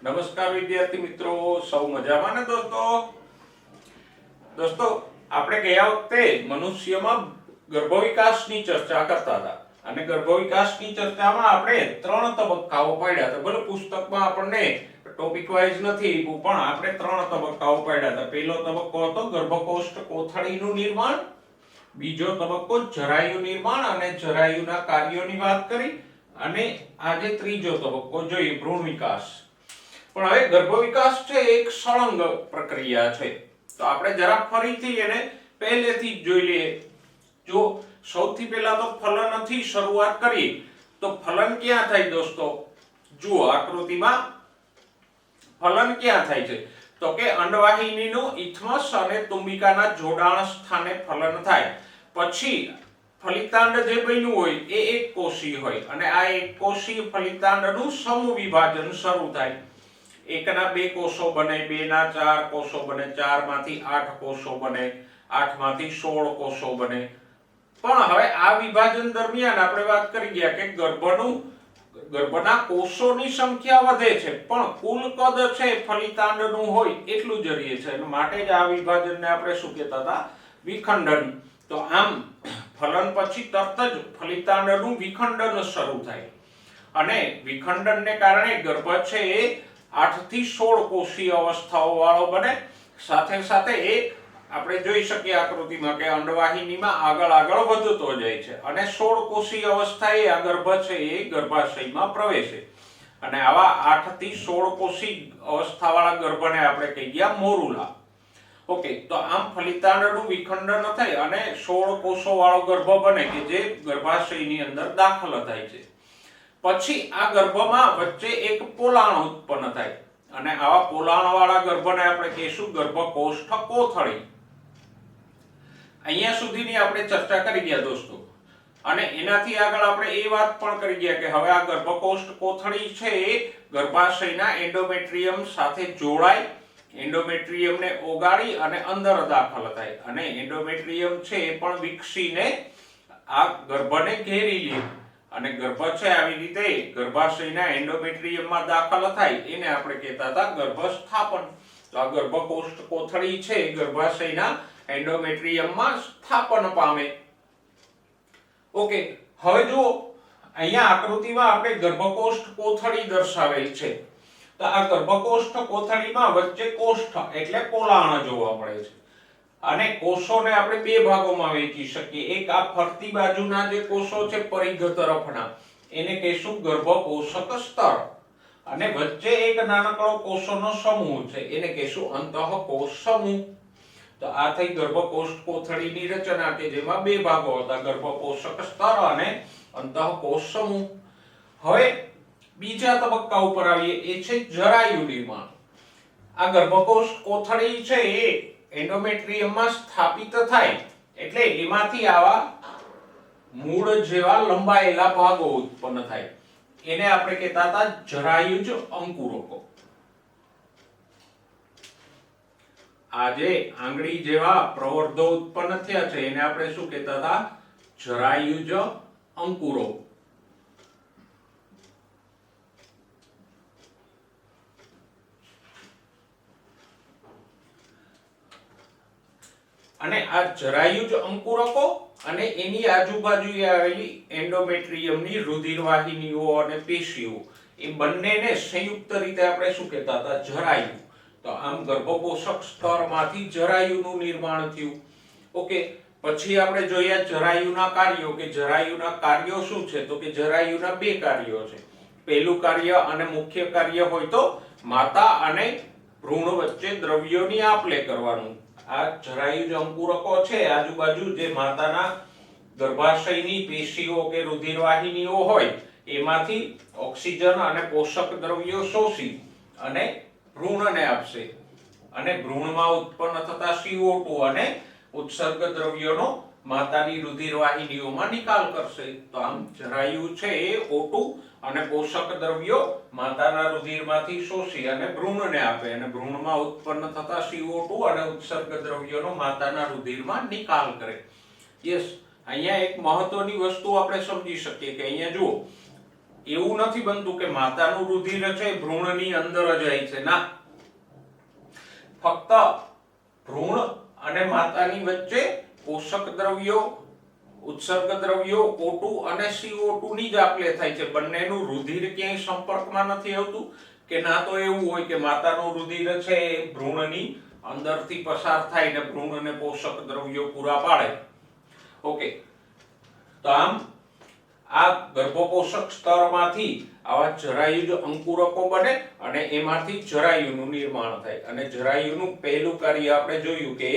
નમસ્કાર વિદ્યાર્થી મિત્રો, સૌ મજામાં ને દોસ્તો આપણે ગયા વખતે મનુષ્યમાં ગર્ભ વિકાસની ચર્ચા કરતા હતા અને ગર્ભ વિકાસની ચર્ચામાં આપણે 3 તબક્કાઓ પાડ્યા હતા. ભલે પુસ્તકમાં આપણને ટોપિક વાઇઝ નથી પણ આપણે 3 તબક્કાઓ પાડ્યા હતા. પહેલો તબક્કો હતો ગર્ભકોષ્ઠ કોથળીનું નિર્માણ, બીજો તબક્કો જરાયુ નિર્માણ અને જરાયુના કાર્યોની વાત કરી અને આજે ત્રીજો તબક્કો જોઈએ ભ્રૂણ વિકાસ. પણ હવે ગર્ભ વિકાસ છે એક સળંગ પ્રક્રિયા છે, તો આપણે જરા ફરીથી એને પહેલેથી જ જોઈ લઈએ. જો સૌથી પહેલા તો ફલનથી શરૂઆત કરીએ તો ફલન ક્યાં થાય દોસ્તો? જુઓ આકૃતિમાં ફલન ક્યાં થાય છે તો કે અંડવાહિનીનું ઇથમસ અને તુંબિકાના જોડાણ સ્થાને ફલન થાય. પછી ફલિતાંડ જે બન્યું હોય એ એક કોષી હોય અને આ એક કોષી ફલિતાંડનું સમૂહ વિભાજન શરૂ થાય. એકના 2 કોષો બને, 2 ના 4 કોષો બને, 4 માંથી 8 કોષો બને, 8 માંથી 16 કોષો બને. પણ હવે આ વિભાજન દરમિયાન આપણે વાત કરી ગયા કે ગર્ભના કોષોની સંખ્યા વધે છે પણ કુલ કદ છે ફલિતાંડનું હોય એટલું જ રહે છે, માટે જ આ વિભાજનને આપણે શું કહેતા હતા? વિખંડન. તો આમ ફલન પછી તરત જ ફલિતાંડનું વિખંડન શરૂ થાય અને વિખંડનને કારણે ગર્ભ છે એ 8 થી 16 કોષીય અવસ્થાઓ વાળો બને. સાથે સાથે એ આપણે જોઈ શકીએ આકૃતિમાં કે અંડવાહિનીમાં આગળ વધતો જાય છે અને 16 કોષીય અવસ્થાએ આ ગર્ભ છે એ ગર્ભાશયમાં પ્રવેશે અને આવા 8 થી 16 કોષી અવસ્થાવાળા ગર્ભને આપણે કહી ગયા મોરુલા. ઓકે, તો આમ ફલિતાંડનું વિખંડન થાય અને 16 કોષો વાળો ગર્ભ બને કે જે ગર્ભાશયની અંદર દાખલ થાય છે. પછી આ ગર્ભમાં વચ્ચે એક પોલાણ ઉત્પન્ન થાય અને આવા પોલાણવાળા ગર્ભને આપણે કહીશું ગર્ભકોષ્ઠ કોથળી. અહીંયા સુધીની આપણે ચર્ચા કરી ગયા દોસ્તો અને એનાથી આગળ આપણે એ વાત પણ કરી ગયા કે હવે આ ગર્ભકોષ્ઠ કોથળી છે એ ગર્ભાશયના એન્ડોમેટ્રિયમ સાથે જોડાય, એન્ડોમેટ્રિયમને ઓગાળી અને અંદર દાખલ થાય અને એન્ડોમેટ્રિયમ છે એ પણ વિકસીને આ ગર્ભને ઘેરી લે અને ગર્ભ છે આવી રીતે ગર્ભાશયના એન્ડોમેટ્રિયમમાં દાખલ થાય એને આપણે કહેતા હતા ગર્ભસ્થાપન. તો આ ગર્ભકોષ્ઠ કોથળી છે ગર્ભાશયના એન્ડોમેટ્રિયમમાં સ્થાપન પામે. ઓકે, હવે જો અહીંયા આકૃતિમાં આપણે ગર્ભકોષ્ઠ કોથળી દર્શાવેલ છે. તો આ ગર્ભકોષ્ઠ કોથળીમાં વચ્ચે કોષ્ઠ એટલે પોલાણ જોવા મળે છે અને કોષોને આપણે 2 ભાગોમાં વહેંચી શકીએ. એક આ ફરતી બાજુના જે કોષો છે પરિઘ તરફના એને કહીશું ગર્ભકોષક સ્તર અને વચ્ચે એક નાનકડો કોષોનો સમૂહ છે એને કહીશું અંતઃકોષ સમૂહ. તો આ થઈ ગર્ભકોષ્ઠ કોથળીની રચના કે જેમાં 2 ભાગો હતા, ગર્ભકોષક સ્તર અને અંતઃકોષ સમૂહ. હવે બીજા તબક્કા ઉપર આવીએ, એ છે જરાયુ નિર્માણ. આ ગર્ભકોષ્ઠ કોથળી છે એ એન્ડોમેટ્રિયમમાં સ્થાપિત થાય એટલે એમાંથી આવા મૂળ જેવા લંબાયેલા ભાગો ઉત્પન્ન થાય. એને આપણે કહેતા હતા જરાયુજ અંકુરકો. આ જે આંગળી જેવા પ્રવર્ધો ઉત્પન્ન થયા છે એને આપણે શું કહેતા હતા? જરાયુજ અંકુરો. અને આ જરાયુજ અંકુરકો અને એની આજુબાજુએ આવેલી એન્ડોમેટ્રિયમની રુધિરવાહિનીઓ અને પેશીઓ એ બંનેને સંયુક્ત રીતે આપણે શું કહેતા હતા? જરાયુ. તો આમ ગર્ભકોષક સ્તરમાંથી જરાયુનું નિર્માણ થયું. ઓકે, પછી આપણે જોયા જરાયુના કાર્યો કે જરાયુના કાર્યો શું છે તો કે જરાયુના 2 કાર્યો છે. પહેલું કાર્ય અને મુખ્ય કાર્ય હોય તો માતા અને ભ્રૂણ વચ્ચે દ્રવ્યોની આપ-લે કરવાનું. આ જરાયુજ અંકુરકો છે આજુબાજુ જે માતાના ગર્ભાશયની પેશીઓ કે રુધિરવાહિનીઓ હોય એમાંથી ઓક્સિજન અને પોષક દ્રવ્યો શોષી અને ભ્રૂણને આપશે અને ભ્રૂણમાં ઉત્પન્ન થતા CO2 અને ઉત્સર્ગ દ્રવ્યોનો માતાની રુધિરવાહિનીઓમાં નિકાલ કરશે. તો આમ જરાયુ છે એ O2 અને પોષક દ્રવ્યો માતાના રુધિરમાંથી શોષી અને ભ્રૂણને આપે અને ભ્રૂણમાં ઉત્પન્ન થતા CO2 અને ઉત્સર્ગ દ્રવ્યોનો માતાના રુધિરમાં નિકાલ કરે. યસ, અહીંયા એક મહત્વની વસ્તુ આપણે સમજી શકીએ કે અહીંયા જુઓ, એવું નથી બનતું કે માતાનું રુધિર છે ભ્રૂણની અંદર જ જાય છે, ના, ફક્ત ભ્રૂણ અને માતાની વચ્ચે પોષક દ્રવ્યો, ઉત્સર્ગ દ્રવ્યો O2 અને CO2 ની જ આપલે થાય છે. બંનેનું રુધિર ક્યાંય સંપર્કમાં નથી આવતું, કે ના તો એવું હોય કે માતાનું રુધિર છે એ ભ્રૂણની અંદરથી પસાર થાય ને ભ્રૂણને પોષક દ્રવ્યો પૂરા પાડે. ઓકે, તો આમ આ ગર્ભપોષક સ્તરમાંથી આવા જરાયુજ અંકુરકો બને અને એમાંથી જરાયુનું નિર્માણ થાય. અને જરાયુનું પહેલું કાર્ય આપણે જોયું કે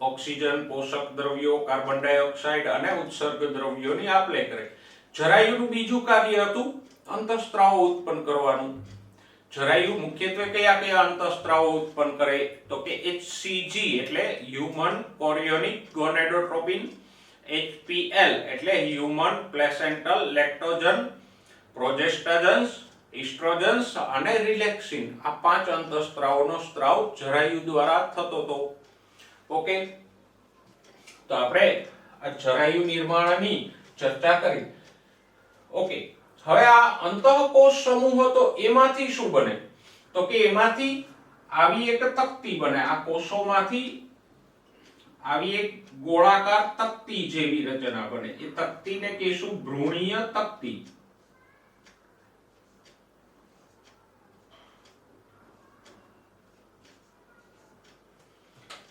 ઓક્સિજન, પોષક દ્રવ્યો, કાર્બન ડાયોક્સાઇડ અને ઉત્સર્ગ દ્રવ્યોની આપલે કરે. જરાયુનું બીજું કાર્ય હતું અંતઃસ્ત્રાવો ઉત્પન્ન કરવાનું. જરાયુ મુખ્યત્વે કયા કયા અંતઃસ્ત્રાવો ઉત્પન્ન કરે? તો કે HCG એટલે હ્યુમન કોરિયોનિક ગોનેડોટ્રોપિન, HPL એટલે હ્યુમન પ્લેસેન્ટલ લેક્ટોજન, પ્રોજેસ્ટાજન્સ, ઇસ્ટ્રોજન્સ અને રિલેક્સિન. આ 5 અંતઃસ્ત્રાવોનો સ્ત્રાવ જરાયુ દ્વારા થતો હતો. ઓકે, તો આપણે આ જરાયુ નિર્માણની ચર્ચા કરી. ઓકે, હવે આ અંતઃકોષ સમૂહ હતો એમાંથી શું બને? તો કે એમાંથી આવી એક તક્તી બને. આ કોષોમાંથી આવી એક ગોળાકાર તક્તી જેવી રચના બને. એ તક્તીને કહેશું ભ્રૂણીય તક્તી.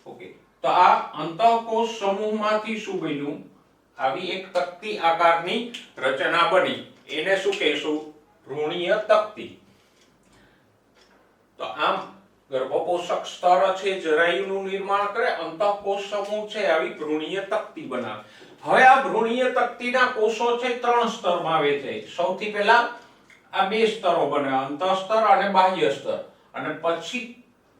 ઓકે, તો આ અંતઃકોષ સમૂહમાંથી શું બન્યું? આવી એક તક્તી આકારની રચના બની. એને શું કહેશું? ભ્રૂણીય તક્તી. તો આમ ગર્ભપોષક સ્તર છે જરાયુનું નિર્માણ કરે, અંતઃકોષ સમૂહ છે આવી ભ્રૂણીય તક્તી બનાવે. હવે આ ભ્રૂણીય તક્તીના કોષો છે 3 સ્તરમાં વહેંચાય. સૌથી પહેલા આ 2 સ્તરો બને, અંતઃસ્તર અને બાહ્ય સ્તર, અને પછી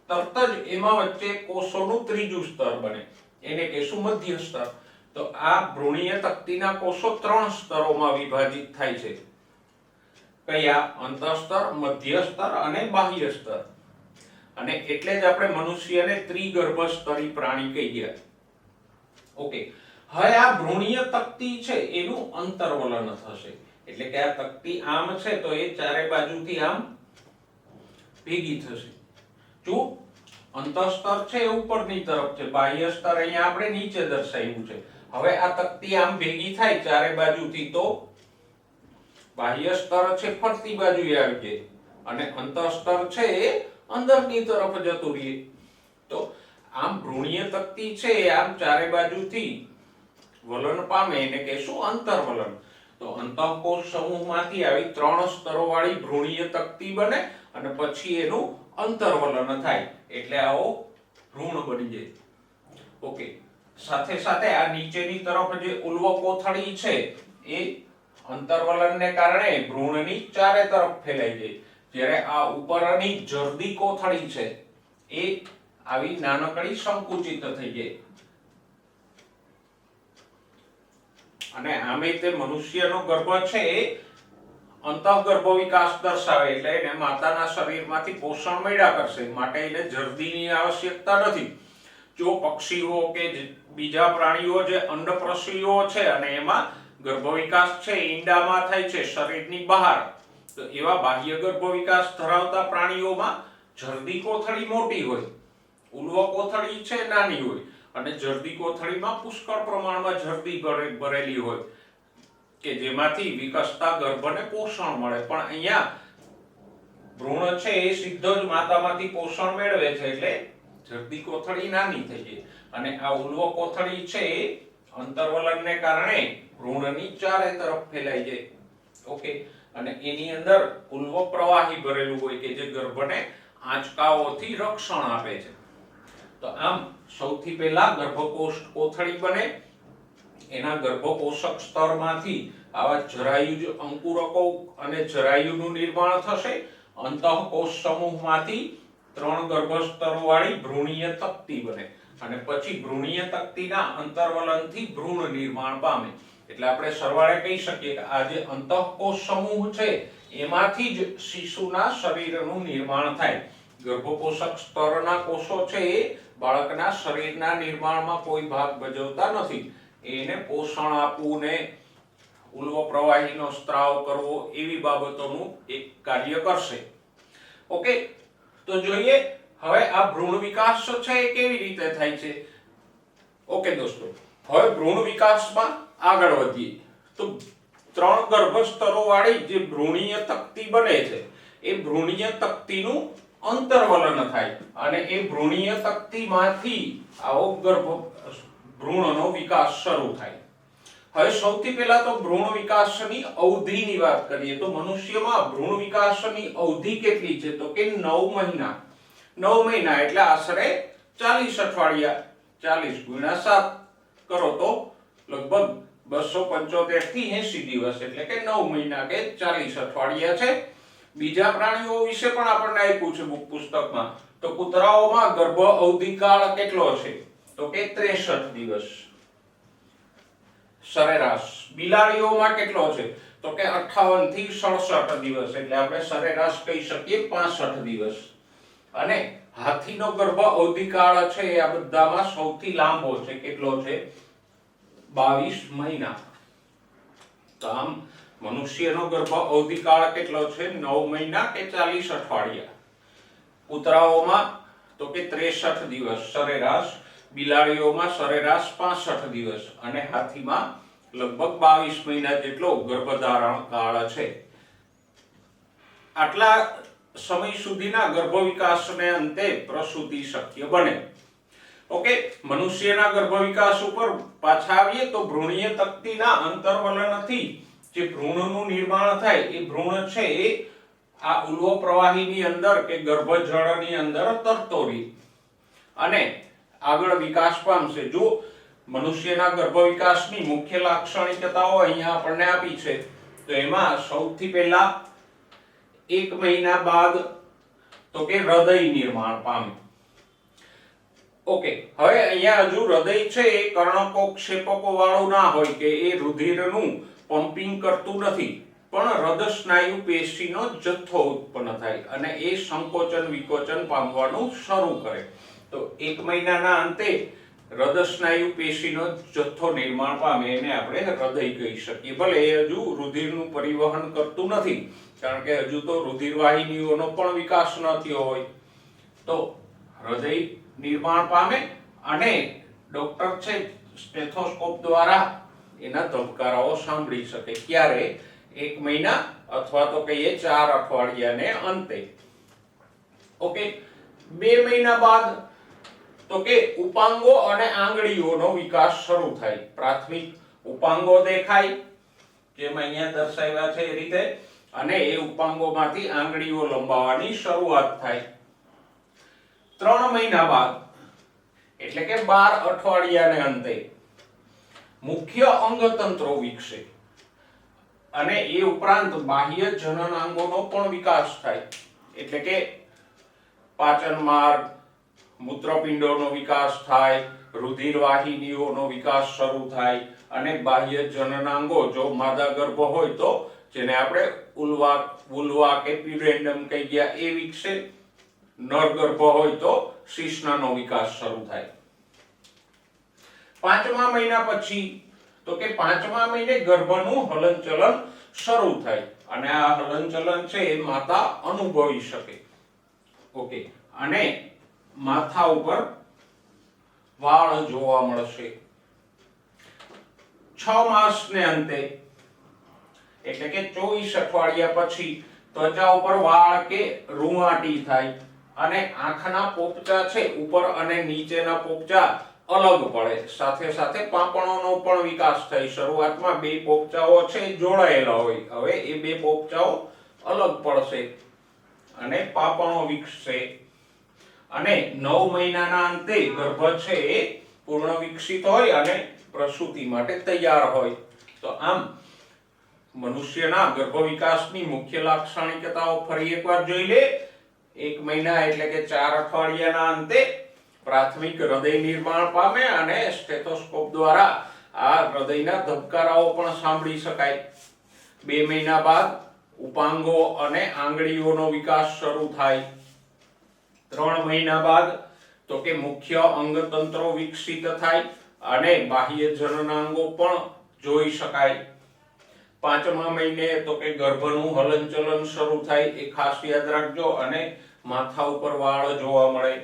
તરત જ એમાં વચ્ચે કોષોનું ત્રીજું સ્તર બને, એને કહેશું મધ્ય સ્તર. તો આ ભ્રૂણીય તક્તીના કોષો 3 સ્તરોમાં વિભાજિત થાય છે. કયા? અંતઃસ્તર, મધ્ય સ્તર અને બાહ્ય સ્તર. અને એટલે જ આપણે મનુષ્યને ત્રિગર્ભસ્તરી પ્રાણી કહીએ. ઓકે, હવે આ ભ્રૂણીય તક્તી છે એનું અંતર્વલન થશે. એટલે કે આ તક્તી આમ છે તો એ ચારે બાજુથી આમ ભેગી થશે. જો અંતઃસ્તર છે એ ઉપરની તરફ છે, બાહ્ય સ્તર અહીંયા આપણે નીચે દર્શાવ્યું છે. હવે આ તક્તી આમ ભેગી થાય ચારે બાજુથી તો બાહ્ય સ્તર છે ફરતી બાજુએ આવી જાય અને અંતઃસ્તર છે એ અંદરની તરફ જતું રહે. તો આમ ભ્રૂણીય તક્તી છે આમ ચારે બાજુથી વલન પામે એને કહેશું અંતર્વલન. તો અંતઃકોષ સમૂહમાંથી આવી 3 સ્તરો વાળી ભ્રૂણીય તક્તી બને અને પછી એનું અંતર્વલન થાય એટલે આવો ભ્રૂણ બની જાય. ઓકે, સાથે સાથે આ નીચેની તરફ જે ઉલ્વ કોથળી છે એ અંતર્વલનને કારણે ભ્રૂણની ચારે તરફ ફેલાઈ જાય. જ્યારે આ ઉપરની જર્દી કોથળી છે એ આવી નાનકડી સંકુચિત થઈ જાય. અને આમે તે મનુષ્યનો ગર્ભ છે એ અંતઃગર્ભ વિકાસ દર્શાવે એટલે એને માતાના શરીરમાંથી પોષણ મળ્યા કરશે, માટે એને જર્દીની આવશ્યકતા નથી. જો પક્ષીઓ કે બીજા પ્રાણીઓ જે અંડપ્રસવીઓ છે અને એમાં ગર્ભ વિકાસ છે ઈંડામાં થાય છે શરીરની બહાર, તો એવા બાહ્ય ગર્ભ વિકાસ ધરાવતા પ્રાણીઓમાં જર્દી કોથળી મોટી હોય, ઉલ્વ કોથળી છે નાની હોય, અને જર્દી કોથળીમાં પુષ્કળ પ્રમાણમાં જર્દી ભરેલી હોય કે જેમાંથી વિકસતા ગર્ભને પોષણ મળે. પણ અહીંયા ભ્રૂણ છે એ સીધો જ માતામાંથી પોષણ મેળવે છે એટલે જર્દી કોથળી નાની થઈ જાય. અને આ ઉલ્વ કોથળી છે એ અંતર્વલનને કારણે ભ્રૂણની ચારે તરફ ફેલાઈ જાય. ઓકે, અને એની અંદર ઉલ્વ પ્રવાહી ભરેલું હોય કે જે ગર્ભને આંચકાઓથી રક્ષણ આપે છે. તો આમ સૌથી પહેલા ગર્ભકોષ કોથળી બને, એના ગર્ભપોષક સ્તરમાંથી આવા જરાયુજ અંકુરકો અને જરાયુનું નિર્માણ થશે. અંતઃકોષ સમૂહમાંથી 3 ગર્ભસ્તરો વાળી ભ્રૂણીય તક્તી બને અને પછી ભ્રૂણીય તક્તીના અંતર્વલનથી ભ્રૂણ નિર્માણ પામે. એટલે આપણે સરવાળે કહી શકીએ કે આ જે અંતઃકોષ સમૂહ છે એમાંથી જ શિશુના શરીરનું નિર્માણ થાય. ગર્ભપોષક સ્તરના કોષો છે એ બાળકના શરીરના નિર્માણમાં કોઈ ભાગ ભજવતા નથી. એને પોષણ આપવું ને ઉલ્વ પ્રવાહીનો સ્ત્રાવ કરવો એવી બાબતોનું એક કાર્ય કરશે. ઓકે, તો જોઈએ હવે આ ભ્રૂણ વિકાસ છે એ કેવી રીતે થાય છે. ઓકે દોસ્તો, હવે ભ્રૂણ વિકાસમાં આગળ વધીએ તો 3 ગર્ભસ્તરો વાળી જે ભ્રૂણીય તકતી બને છે એ ભ્રૂણીય તકતીનું અંતર્વલન થાય અને એ ભ્રૂણીય તકતીમાંથી આવો ભ્રૂણનો વિકાસ શરૂ થાય. હવે સૌથી પહેલા તો ભ્રૂણ વિકાસની અવધિની વાત કરીએ તો મનુષ્યમાં ભ્રૂણ વિકાસની અવધિ કેટલી છે તો કે 9 મહિના. 9 મહિના એટલે આશરે 40 અઠવાડિયા. 40 × 7 કરો તો લગભગ 275 થી 80 દિવસ એટલે કે 9 મહિના કે 40 અઠવાડિયા છે. બીજા પ્રાણીઓ વિશે પણ આપણને આપ્યું છે પુસ્તકમાં. તો કૂતરાઓમાં ગર્ભ અવધિકાળ કેટલો છે તો કે 63 દિવસ સરેરાશ. બિલાડીઓમાં કેટલો છે તો કે 58 થી 67 દિવસ એટલે આપણે સરેરાશ કહી શકીએ 65 દિવસ. અને હાથીનો ગર્ભ અવધિકાળ છે એ આ બધામાં સૌથી લાંબો છે. કેટલો છે 22 મહિના. તો આમ મનુષ્યનો ગર્ભ અવધિકાળ કેટલો છે 9 મહિના કે 40 અઠવાડિયા. કૂતરાઓમાં તો કે 63 દિવસ સરેરાશ, બિલાડીઓમાં સરેરાશ 65 દિવસ અને હાથીમાં લગભગ 22 મહિના જેટલો ગર્ભધારણ કાળ છે. આટલા સમય સુધીના ગર્ભ વિકાસને અંતે પ્રસૂતિ શક્ય બને. ઓકે, મનુષ્યના ગર્ભ વિકાસ ઉપર પાછા આવીએ તો ભ્રૂણીય તકતીના અંતર્વલનથી જે ભ્રૂણનું નિર્માણ થાય એ ભ્રૂણ છે એ આ ઉલ્વ પ્રવાહીની અંદર કે ગર્ભજળની અંદર તરતો રહે અને આગળ વિકાસ પામશે. જો મનુષ્યના ગર્ભ વિકાસની મુખ્ય લાક્ષણિકતાઓ અહીંયા આપણને આપી છે તો એમાં સૌથી પહેલા 1 મહિના બાદ તો કે હૃદય નિર્માણ પામે. ઓકે, હવે અહીંયા હજુ હૃદય છે એ કર્ણકોક્ષેપકો વાળું ના હોય કે એ રુધિરનું પમ્પિંગ કરતું નથી, પણ હૃદય સ્નાયુ પેશીનો જથ્થો ઉત્પન્ન થાય અને એ સંકોચન વિકોચન પામવાનું શરૂ કરે. તો 1 મહિનાના અંતે હૃદય સ્નાયુ પેશીનો જથ્થો નિર્માણ પામે એને આપણે હૃદય કહી શકીએ. ભલે એ હજુ રુધિરનું પરિવહન કરતું નથી કારણ કે હજુ તો રુધિર વાહિનીઓનો પણ વિકાસ ન થયો હોય. તો હૃદય નિર્માણ પામે અને ડોક્ટર છે સ્ટેથોસ્કોપ દ્વારા એના ધબકારાઓ સાંભળી શકે. ક્યારે 1 મહિના અથવા તો કહીએ 4 અઠવાડિયાને અંતે. ઓકે, 2 મહિના બાદ તો કે ઉપાંગો અને આંગળીઓનો વિકાસ શરૂ થાય. પ્રાથમિક ઉપાંગો દેખાય જેમ અહીંયા દર્શાવ્યા છે એ રીતે અને એ ઉપાંગોમાંથી આંગળીઓ લંબાવવાની શરૂઆત થાય. 3 મહિના બાદ એટલે કે 12 અઠવાડિયાને અંતે મુખ્ય અંગતંત્રો વિકસે અને એ ઉપરાંત બાહ્ય જનનાંગોનો પણ વિકાસ થાય. એટલે કે પાચન માર્ગ, મૂત્રપિંડોનો વિકાસ થાય, રુધિર વાહિનીઓનો વિકાસ શરૂ થાય અને બાહ્ય જનનાંગો જો માદા ગર્ભ હોય તો જેને આપણે ઉલ્વા કે પ્યુડેન્ડમ કહી ગયા એ વિકસે. નર ગર્ભ હોય તો શિશ્નનો વિકાસ શરૂ થાય. 5મા મહિના પછી તો કે 5મા મહિને ગર્ભનું હલનચલન શરૂ થાય અને આ હલનચલન છે એ માતા અનુભવી શકે. ઓકે, અને માથા ઉપર વાળ જોવા મળશે. 6 માસને અંતે એટલે કે 24 અઠવાડિયા પછી ત્વચા ઉપર વાળ કે રૂંવાટી થાય અને આંખના પોપચા છે ઉપર અને નીચેના પોપચા અલગ પડે. સાથે સાથે પાંપણોનો પણ વિકાસ થાય. શરૂઆતમાં 2 પોપચાઓ છે જોડાયેલા હોય, હવે એ 2 પોપચાઓ અલગ પડશે અને પાંપણો વિકસશે અને 9 મહિનાના અંતે ગર્ભ છે એ પૂર્ણ વિકસિત હોય અને પ્રસૂતિ માટે તૈયાર હોય. તો આમ મનુષ્યના ગર્ભ વિકાસની મુખ્ય લાક્ષણિકતાઓ ફરી એકવાર જોઈ લે. 1 મહિના એટલે કે 4 અઠવાડિયાના અંતે પ્રાથમિક હૃદય નિર્માણ પામે અને સ્ટેથોસ્કોપ દ્વારા આ હૃદયના ધબકારાઓ પણ સાંભળી શકાય. 2 મહિના બાદ ઉપાંગો અને આંગળીઓનો વિકાસ શરૂ થાય. 3 મહિના બાદ તો કે મુખ્ય અંગતંત્રો વિકસિત થાય અને બાહ્ય જનનાંગો પણ જોઈ શકાય. 5મા મહિને તો કે ગર્ભનું હલનચલન શરૂ થાય, એ ખાસ યાદ રાખજો. અને માથા ઉપર વાળ જોવા મળે.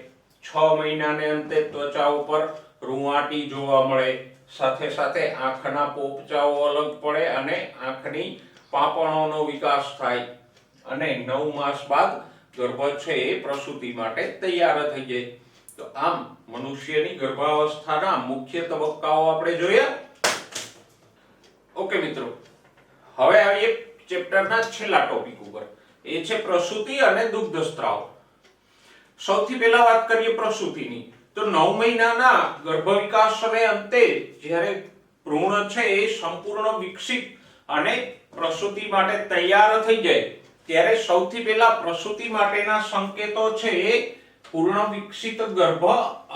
6 મહિનાને અંતે ત્વચા ઉપર રૂંવાટી જોવા મળે. સાથે સાથે આંખના પોપચાઓ અલગ પડે અને આંખની પાંપણોનો વિકાસ થાય. અને 9 માસ બાદ ગર્ભ છે એ પ્રસૂતિ માટે તૈયાર થઈ જાય. તો આમ મનુષ્યની ગર્ભાવસ્થાના મુખ્ય તબક્કાઓ આપણે જોયા. ઓકે મિત્રો, હવે આવીએ ચેપ્ટરના છેલ્લા ટોપિક ઉપર, એ છે પ્રસૂતિ અને દુગ્ધસ્ત્રાવ. સૌથી પહેલા વાત કરીએ પ્રસૂતિની. તો 9 મહિનાના ગર્ભ વિકાસને અંતે જ્યારે ભ્રૂણ છે એ સંપૂર્ણ વિકસિત અને પ્રસૂતિ માટે તૈયાર થઈ જાય ત્યારે સૌથી પહેલા પ્રસૂતિ માટેના સંકેતો છે એ પૂર્ણ વિકસિત ગર્ભ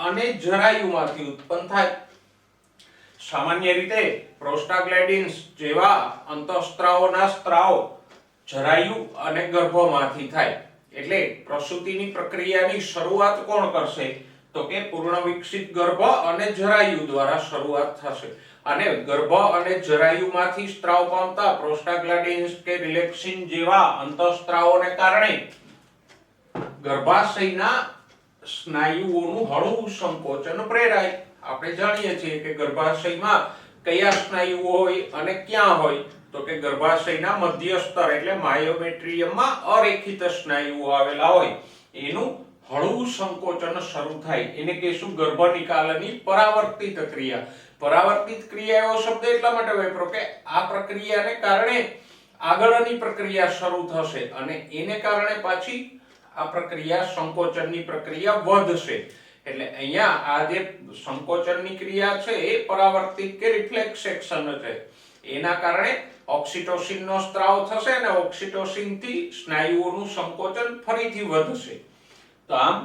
અને જરાયુમાંથી ઉત્પન્ન થાય. સામાન્ય રીતે પ્રોસ્ટાગ્લેન્ડિન્સ જેવા અંતઃસ્ત્રાવોના સ્ત્રાવ જરાયુ અને ગર્ભમાંથી થાય. એટલે પ્રસૂતિની પ્રક્રિયાની શરૂઆત કોણ કરશે? તો કે પૂર્ણ વિકસિત ગર્ભ અને જરાયુ દ્વારા શરૂઆત થશે. અને ગર્ભ અને જરાયુમાંથી સ્ત્રાવ પામતા પ્રોસ્ટાગ્લેન્ડિન્સ કે રિલેક્સિન જેવા અંતઃસ્ત્રાવોને કારણે ગર્ભાશયના સ્નાયુઓનું હળવું સંકોચન પ્રેરાય. આપણે જાણીએ છીએ કે ગર્ભાશયમાં કયા સ્નાયુઓ હોય અને ક્યાં હોય? તો કે ગર્ભાશયના મધ્ય સ્તર એટલે માયોમેટ્રિયમમાં અરેખિત સ્નાયુઓ આવેલા હોય, એનું હળવું સંકોચન શરૂ થાય. એને કહેશું ગર્ભ નિકાલની પરાવર્તિત ક્રિયા. પરાવર્તિત ક્રિયા એવો શબ્દ એટલા માટે વાપરો કે આ પ્રક્રિયાને કારણે આગળની પ્રક્રિયા શરૂ થશે અને એને કારણે પાછી આ પ્રક્રિયા સંકોચનની પ્રક્રિયા વધશે. એટલે અહીંયા આ જે સંકોચનની ક્રિયા છે એ પરાવર્તિત કે રિફ્લેક્સેશન છે. એના કારણે ઓક્સિટોસિનનો સ્ત્રાવ થશે અને ઓક્સિટોસિનથી સ્નાયુઓનું સંકોચન ફરીથી વધશે. તો આમ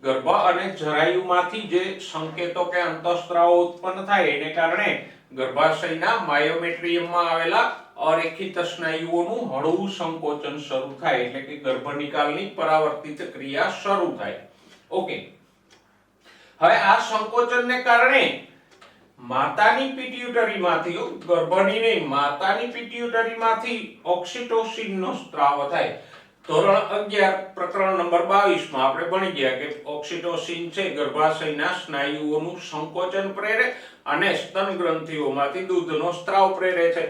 ગર્ભ અને જરાયુમાંથી જે સંકેતો કે અંતઃસ્ત્રાવો ઉત્પન્ન થાય એને કારણે ગર્ભાશયના માયોમેટ્રિયમમાં આવેલા અરેખિત સ્નાયુઓનું હળવું સંકોચન શરૂ થાય. એટલે કે ગર્ભ નિકાલની પરાવર્તિત ક્રિયા શરૂ થાય. ઓકે, હવે આ સંકોચનને કારણે માતાની પિટ્યુટરીમાંથી, ગર્ભની નહીં, માતાની પિટ્યુટરીમાંથી ઓક્સિટોસિનનો સ્ત્રાવ થાય. ધોરણ 11 પ્રકરણ નંબર 22 માં આપણે ભણી ગયા કે ઓક્સિટોસિન છે ગર્ભાશયના સ્નાયુઓનું સંકોચન પ્રેરે અને સ્તન ગ્રંથિઓમાંથી દૂધનો સ્ત્રાવ પ્રેરે છે.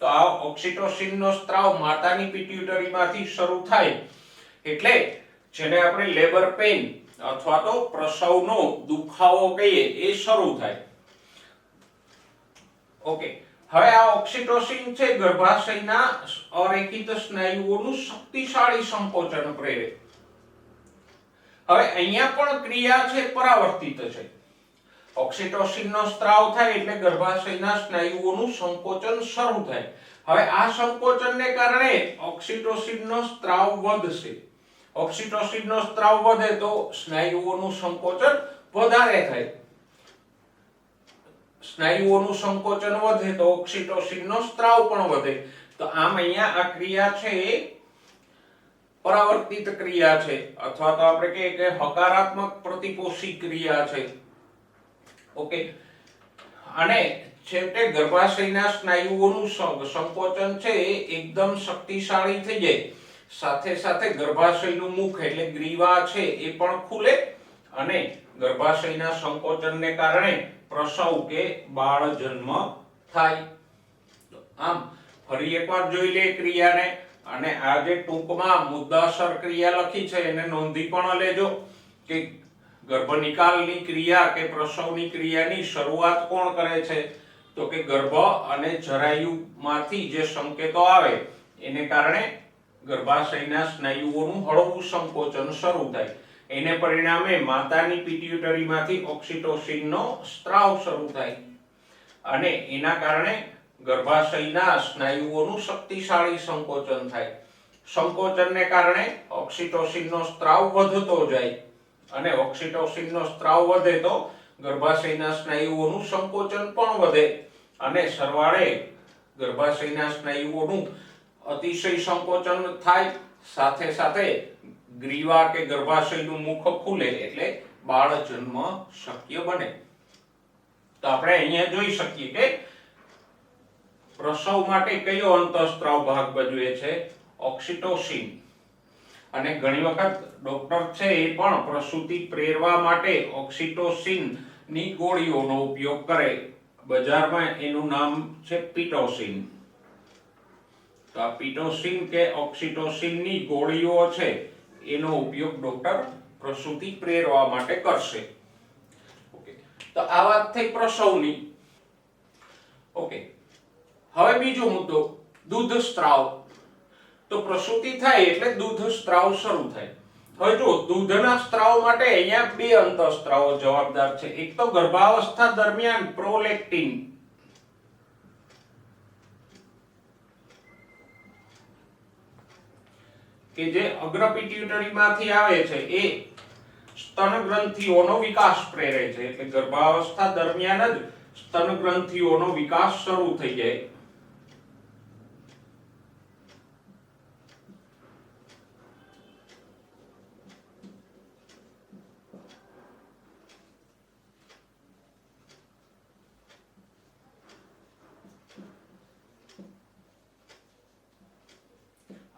તો આ ઓક્સિટોસિનનો સ્ત્રાવ માતાની પિટ્યુટરીમાંથી શરૂ થાય એટલે જેને આપણે લેબર પેઇન અથવા તો પ્રસવનો દુખાવો કહીએ એ શરૂ થાય. ઓકે, હવે આ ઓક્સિટોસિન છે ગર્ભાશયના અરેખિત સ્નાયુઓનું શક્તિશાળી સંકોચન પ્રેરે. હવે અહીંયા પણ ક્રિયા છે પરાવર્તિત છે. ઓક્સિટોસિનનો સ્ત્રાવ થાય એટલે ગર્ભાશયના સ્નાયુઓનું સંકોચન શરૂ થાય. હવે આ સંકોચનને કારણે ઓક્સિટોસિનનો સ્ત્રાવ વધશે. ઓક્સિટોસિનનો સ્ત્રાવ વધે તો સ્નાયુઓનું સંકોચન વધારે થાય. સ્નાયુઓનું સંકોચન વધે તો ઓક્સિટોસિનનો સ્ત્રાવ પણ વધે. તો આમ અહીંયા આ ક્રિયા છે એ પરાવર્તિત ક્રિયા છે અથવા તો આપણે કહીએ કે હકારાત્મક પ્રતિપોષી ક્રિયા છે. ઓકે, અને છેવટે ગર્ભાશયના સ્નાયુઓનું સંકોચન છે એ એકદમ શક્તિશાળી થઈ જાય. સાથે સાથે ગર્ભાશયનું મુખ એટલે ગ્રીવા છે એ પણ ખુલે અને ગર્ભાશયના સંકોચનને કારણે પ્રસવ કે બાળ જન્મ થાય. આમ ફરી એકવાર જોઈ લે ક્રિયાને. અને આ જે ટૂંકમાં મુદ્દાસર ક્રિયા લખી છે એને નોંધી પણ લેજો કે ગર્ભ નિકાલની ક્રિયા કે પ્રસવની ક્રિયાની શરૂઆત કોણ કરે છે? તો કે ગર્ભ અને જરાયુમાંથી જે સંકેતો આવે એને કારણે ગર્ભાશયના સ્નાયુઓનું હળવું સંકોચન શરૂ થાય. એને પરિણામે માતાની પિટ્યુટરીમાંથી ઓક્સિટોસિનનો સ્ત્રાવ શરૂ થાય અને એના કારણે ગર્ભાશયના સ્નાયુઓનું શક્તિશાળી સંકોચન થાય. સંકોચનને કારણે ઓક્સિટોસિનનો સ્ત્રાવ વધતો જાય અને ઓક્સિટોસિનનો સ્ત્રાવ વધે તો ગર્ભાશયના સ્નાયુઓનું સંકોચન પણ વધે અને સરવાળે ગર્ભાશયના સ્નાયુઓનું અતિશય સંકોચન થાય. સાથે સાથે ગ્રીવા કે ગર્ભાશયનું મુખ ખુલે એટલે બાળ જન્મ શક્ય બને. તો આપણે અહીંયા જોઈ શકીએ કે પ્રસવ માટે કયો અંતઃસ્ત્રાવ ભાગ ભજવે છે? ઓક્સિટોસિન. અને ઘણી વખત ડોક્ટર છે એ પણ પ્રસૂતિ પ્રેરવા માટે ઓક્સિટોસિન ની ગોળીઓનો ઉપયોગ કરે. બજારમાં એનું નામ છે પિટોસિન. તો આ પિટોસિન કે ઓક્સિટોસિન ની ગોળીઓ છે એનો ઉપયોગ ડોક્ટર પ્રસૂતિ પ્રેરવા માટે કરશે. ઓકે, તો આ વાત થઈ પ્રસવની. ઓકે, હવે બીજો મુદ્દો દૂધ સ્ત્રાવ. તો પ્રસૂતિ થાય એટલે દૂધ સ્ત્રાવ શરૂ થાય. હવે જો દૂધના સ્ત્રાવ માટે અહીંયા બે અંતઃસ્ત્રાવો જવાબદાર છે. એક તો ગર્ભાવસ્થા દરમિયાન પ્રોલેક્ટિન, કે જે અગ્ર પિટ્યુટરીમાંથી આવે છે એ સ્તન ગ્રંથિઓનો વિકાસ પ્રેરે છે. એટલે ગર્ભાવસ્થા દરમિયાન જ સ્તન ગ્રંથિઓનો વિકાસ શરૂ થઈ જાય.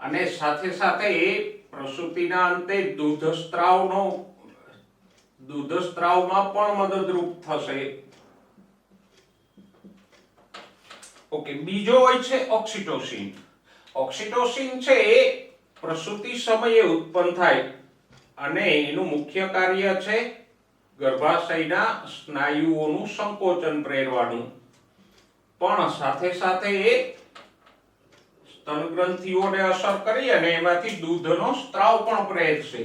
અને સાથે સાથે એ પ્રસૂતિના અંતે દૂધસ્ત્રાવમાં પણ મદદરૂપ થશે. ઓકે, બીજો હોય છે ઓક્સિટોસિન. ઓક્સિટોસિન છે એ પ્રસૂતિ સમયે ઉત્પન્ન થાય અને એનું મુખ્ય કાર્ય છે ગર્ભાશયના સ્નાયુઓનું સંકોચન પ્રેરવાનું. પણ સાથે સાથે એ સ્તન ગ્રંથિઓને અસર કરી અને એમાંથી દૂધનો સ્ત્રાવ પણ પ્રેરશે.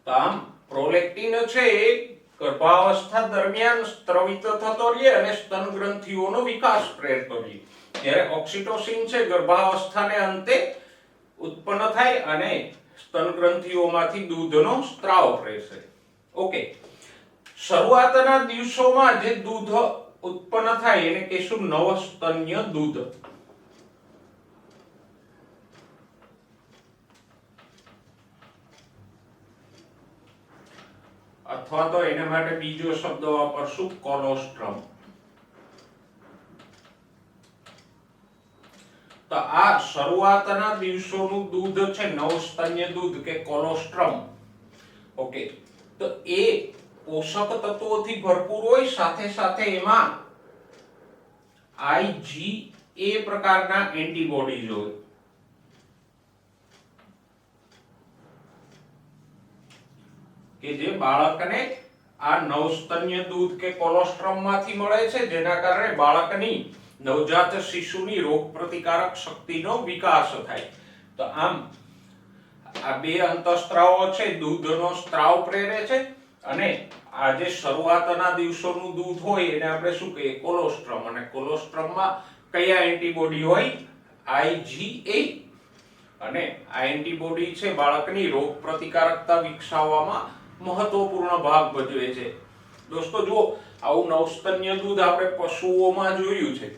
આમ પ્રોલેક્ટિન છે એ ગર્ભાવસ્થા દરમિયાન સ્ત્રવિત થતો રહે અને સ્તન ગ્રંથિઓનો વિકાસ પ્રેરતો રહે. જ્યારે ઓક્સિટોસિન છે ગર્ભાવસ્થાને અંતે ઉત્પન્ન થાય અને સ્તન ગ્રંથિઓમાંથી દૂધનો સ્ત્રાવ પ્રેરશે. ઓકે, શરૂઆતના દિવસોમાં જે દૂધ ઉત્પન્ન થાય એને કહેશું નવસ્તન્ય દૂધ. અથવા તો એના માટે બીજો શબ્દ વાપરશું કોલોસ્ટ્રમ. તો આ શરૂઆતના દિવસોનું દૂધ છે નવસ્તન્ય દૂધ કે કોલોસ્ટ્રમ. ઓકે, તો એ પોષક તત્વોથી ભરપૂર હોય, સાથે સાથે એમાં IgA પ્રકારના એન્ટીબોડીઝ હોય. કે જે બાળકને આ નવસ્તન્ય દૂધ કે કોલોસ્ટ્રમ માંથી મળે છે, જેના કારણે બાળકની નવજાત શિશુની રોગ પ્રતિકારક શક્તિનો વિકાસ થાય. તો આમ આ બે અંતઃસ્ત્રાવો છે દૂધનો સ્ત્રાવ પ્રેરે છે અને આ જે શરૂઆતના દિવસોનું દૂધ હોય એને આપણે શું કહીએ? કોલોસ્ટ્રમ. અને કોલોસ્ટ્રમમાં કયા એન્ટીબોડી હોય? IgA. અને આ એન્ટીબોડી છે બાળકની રોગ પ્રતિકારકતા વિકસાવવામાં મહત્વપૂર્ણ ભાગ ભજવે છે. દોસ્તો જુઓ, આવું નવસ્તન્ય દૂધ આપણે પશુઓમાં જોયું છે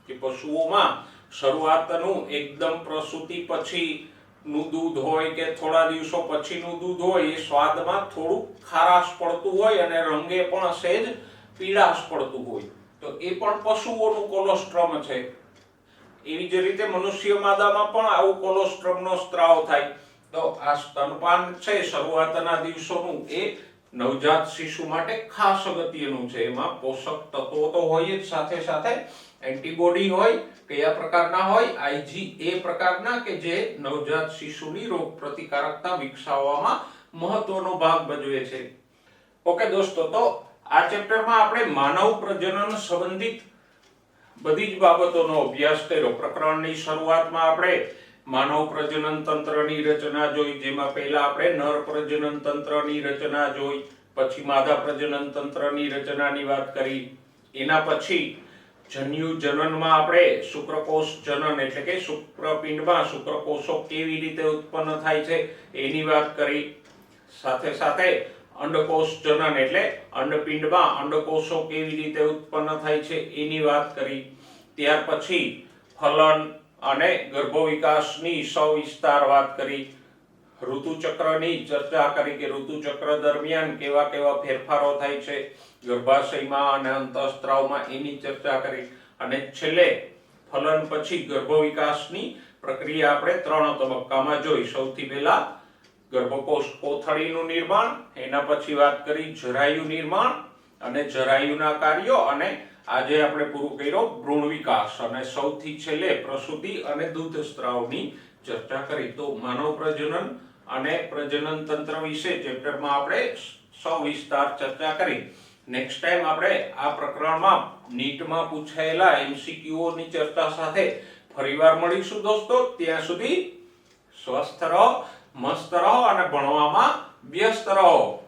કે પશુઓમાં શરૂઆતનું એકદમ પ્રસૂતિ પછી નું દૂધ હોય કે થોડા દિવસો પછીનું દૂધ હોય એ સ્વાદમાં થોડું ખારાશ પડતું હોય અને રંગે પણ સહેજ પીળાશ પડતું હોય. તો એ પણ પશુઓનું કોલોસ્ટ્રમ છે. એવી જ રીતે મનુષ્ય માદામાં પણ આવું કોલોસ્ટ્રમનો સ્ત્રાવ થાય. તો આ સ્તનપાન છે શરૂઆતના દિવસોનું એ નવજાત શિશુ માટે ખાસ અગત્યનું છે. એમાં પોષક તત્વો તો હોય જ, સાથે સાથે એન્ટીબોડી હોય. કયા પ્રકારના હોય? IgA પ્રકારના, કે જે નવજાત શિશુની રોગ પ્રતિકારકતા વિકસાવવામાં મહત્વનો ભાગ ભજવે છે. ઓકે દોસ્તો, તો આ ચેપ્ટરમાં આપણે માનવ પ્રજનન સંબંધિત બધી જ બાબતોનો અભ્યાસ કર્યો. પ્રકરણની શરૂઆતમાં આપણે માનવ પ્રજનન તંત્રની રચના જોઈ, જેમાં પહેલા આપણે નર પ્રજનન તંત્રની રચના જોઈ, પછી માદા પ્રજનન તંત્રની રચનાની વાત કરી. એના પછી જન્યુ જનનમાં આપણે શુક્રકોષ જનન એટલે કે શુક્રપિંડમાં શુક્રકોષો કેવી રીતે ઉત્પન્ન થાય છે એની વાત કરી. સાથે સાથે અંડકોષ જનન એટલે અંડપિંડમાં અંડકોષો કેવી રીતે ઉત્પન્ન થાય છે એની વાત કરી. ત્યાર પછી ફલન અને ગર્ભ વિકાસની સવિસ્તાર વાત કરી. ઋતુચક્રની ચર્ચા કરી કે ઋતુચક્ર દરમિયાન કેવા કેવા ફેરફારો થાય છે ગર્ભાશયમાં અને અંતઃસ્ત્રાવમાં, એની ચર્ચા કરી. અને છેલ્લે ફલન પછી ગર્ભ વિકાસની પ્રક્રિયા આપણે 3 તબક્કામાં જોઈ. સૌથી પહેલા ગર્ભકોષ કોથળીનું નિર્માણ, એના પછી વાત કરી જરાયુ નિર્માણ અને જરાયુના કાર્યો, અને આજે આપણે પૂરું કર્યો ભ્રૂણ વિકાસ, અને સૌથી છેલ્લે પ્રસૂતિ અને દૂધસ્ત્રાવની ચર્ચા કરી. તો માનવ પ્રજનન અને પ્રજનન તંત્ર વિશે ચેપ્ટરમાં આપણે સવિસ્તાર ચર્ચા કરી. નેક્સ્ટ ટાઈમ આપણે આ પ્રકરણમાં નીટમાં પૂછાયેલા MCQ ની ચર્ચા સાથે ફરીવાર મળીશું દોસ્તો. ત્યાં સુધી સ્વસ્થ રહો, મસ્ત રહો અને ભણવામાં વ્યસ્ત રહો.